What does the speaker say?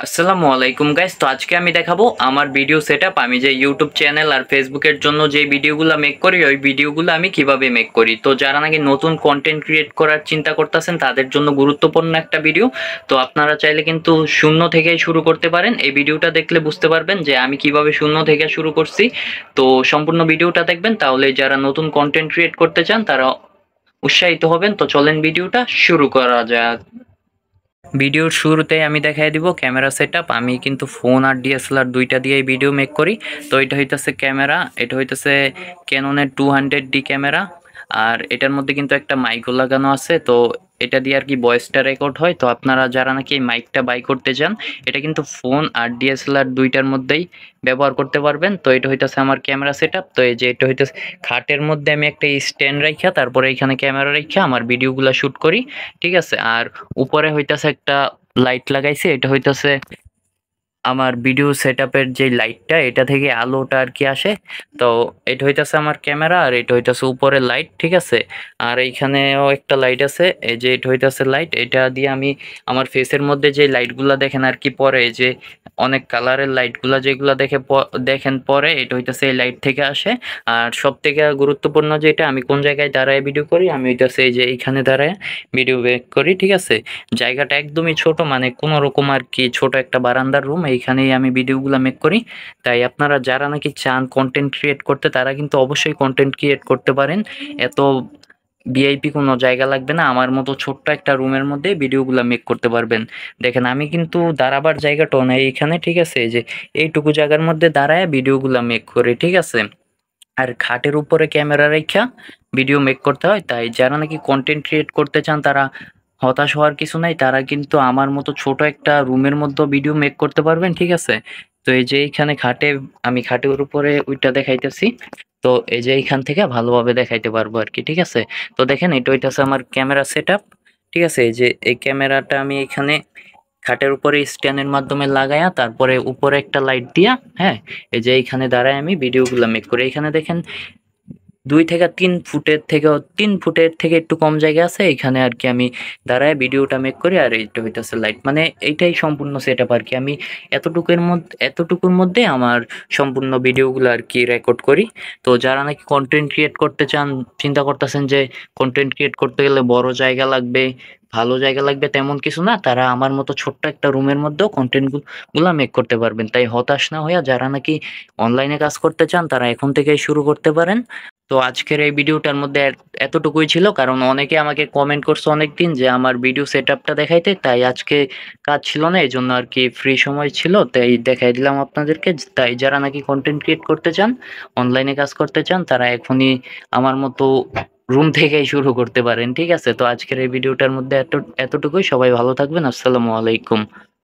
আসসালামু আলাইকুম গাইস। তো আজকে আমি দেখাবো আমার ভিডিও সেটআপ। আমি যে ইউটিউব চ্যানেল আর ফেসবুকের জন্য যে ভিডিওগুলো মেক করি ওই ভিডিওগুলো আমি কিভাবে মেক করি। তো যারা নাকি নতুন কন্টেন্ট ক্রিয়েট করার চিন্তা করতেছেন তাদের জন্য গুরুত্বপূর্ণ একটা ভিডিও। তো আপনারা চাইলে কিন্তু শূন্য থেকেই শুরু করতে পারেন। এই ভিডিওটা দেখলে বুঝতে পারবেন যে আমি কিভাবে শূন্য থেকে শুরু করছি। তো সম্পূর্ণ ভিডিওটা দেখবেন, তাহলে যারা নতুন কন্টেন্ট ক্রিয়েট করতে চান তারা উৎসাহিত হবেন। তো চলেন ভিডিওটা শুরু করা যাক। ভিডিওর শুরুতেই আমি দেখাই দিব ক্যামেরা সেটআপ। আমি কিন্তু ফোন আর ডিএসএলআর দুইটা দিয়েই ভিডিও মেক করি। তো এটা হইতেছে ক্যামেরা, এটা হইতেছে ক্যাননের 200D ক্যামেরা। আর এটার মধ্যে কিন্তু একটা মাইকও লাগানো আছে। তো এটা দিয়ে আর কি ভয়েসটা রেকর্ড হয়। তো আপনারা যারা নাকি এই মাইকটা বাই করতে চান, এটা কিন্তু ফোন আর ডিএসএলআর দুইটার মধ্যেই ব্যবহার করতে পারবেন। তো এটা হইতেছে আমার ক্যামেরা সেটআপ। তো এই যে এটা হইতেছে খাটের মধ্যে আমি একটা স্ট্যান্ড রাখা, তারপরে এখানে ক্যামেরা রাখা আমার ভিডিওগুলো শুট করি, ঠিক আছে। আর উপরে হইতাছে একটা লাইট লাগাইছে, এটা হইতাছে আমার ভিডিও সেটআপের যে লাইটটা, এটা থেকে আলোটা আর কি আসে। তো এটা হইতাছে আমার ক্যামেরা, আর এটা হইতাছে উপরে লাইট, ঠিক আছে। আর এইখানেও একটা লাইট আছে, এই যে এটা হইতাছে লাইট। এটা দিয়ে আমি আমার ফেসের মধ্যে যে লাইটগুলা দেখেন আর কি পরে, এই যে অনেক কালারের লাইটগুলা যেগুলা দেখেন পরে, এটা হইতাছে এই লাইট থেকে আসে। আর সব থেকে গুরুত্বপূর্ণ যেটা, আমি কোন জায়গায় দাঁড়ায় ভিডিও করি, আমি হইতাছে এই যে এইখানে দাঁড়ায় ভিডিও মেক করি, ঠিক আছে। জায়গাটা একদমই ছোট, মানে কোনো রকম আর কি ছোট একটা বারান্দার রুম, এইখানেই আমি ভিডিওগুলো মেক করি। তাই আপনারা যারা নাকি চান কন্টেন্ট ক্রিয়েট করতে, তারা কিন্তু অবশ্যই কন্টেন্ট ক্রিয়েট করতে পারেন। এত ভিআইপি কোনো জায়গা লাগবে না, আমার মতো ছোট্ট একটা রুমের মধ্যে ভিডিওগুলো মেক করতে পারবেন। দেখেন আমি কিন্তু দাঁড়াবার জায়গাটাও নেই এইখানে, ঠিক আছে। এই যে এইটুকু জায়গার মধ্যে দাঁড়ায় ভিডিওগুলো মেক করে, ঠিক আছে। আর খাটের উপরে ক্যামেরা রেখা ভিডিও মেক করতে হয়। তাই যারা নাকি কন্টেন্ট ক্রিয়েট করতে চান তারা হতাশ হওয়ার কিছু নাই, তারা কিন্তু আমার মতো ছোট একটা রুমের মধ্যে ভিডিও মেক করতে পারবেন, ঠিক আছে। তো এই যে এইখানে খাটে, আমি খাটের উপরে ওইটা দেখাইতেছি। তো এই যে এইখান থেকে ভালোভাবে দেখাইতে পারবো আর কি, ঠিক আছে। তো দেখেন এটা হইতাছে আমার ক্যামেরা সেটআপ, ঠিক আছে। এই যে এই ক্যামেরাটা আমি এখানে খাটের উপরে স্ট্যান্ডের মাধ্যমে লাগায়া, তারপরে উপরে একটা লাইট দিয়া, হ্যাঁ, এই যে এইখানে দাঁড়ায় আমি ভিডিওগুলো মেক করি। এখানে দেখেন 2 থেকে 3 ফুটের থেকে একটু কম জায়গা আছে, এখানে আর কি আমি দাঁড়ায় ভিডিওটা মেক করি। আর এইটা হইতাছে লাইট, মানে এইটাই সম্পূর্ণ সেটআপ আর কি। আমি এতটুকুর মধ্যে আমার সম্পূর্ণ ভিডিওগুলো আর কি রেকর্ড করি। তো যারা নাকি কন্টেন্ট ক্রিয়েট করতে চান, চিন্তা করতেছেন যে কন্টেন্ট ক্রিয়েট করতে গেলে বড় জায়গা লাগবে, ভালো জায়গা লাগবে, তেমন কিছু না। তারা আমার মতো ছোট্ট একটা রুমের মধ্যেও কন্টেন্ট গুলা মেক করতে পারবেন। তাই হতাশ না হইয়া যারা নাকি অনলাইনে কাজ করতে চান তারা এখন থেকেই শুরু করতে পারেন। তো আজকের এই ভিডিওটার মধ্যে এতটুকুই ছিল, কারণ অনেকে আমাকে কমেন্ট করছে অনেকদিন যে আমার ভিডিও সেটআপটা দেখাইতে। তাই আজকে কাজ ছিল না, এই জন্য আর কি ফ্রি সময় ছিল, তাই দেখাই দিলাম আপনাদেরকে। তাই যারা নাকি কন্টেন্ট ক্রিয়েট করতে চান, অনলাইনে কাজ করতে চান, তারা এখনই আমার মতো রুম থেকেই শুরু করতে পারেন, ঠিক আছে। তো আজকের এই ভিডিওটার মধ্যে এতটুকুই। সবাই ভালো থাকবেন। আসসালামু আলাইকুম।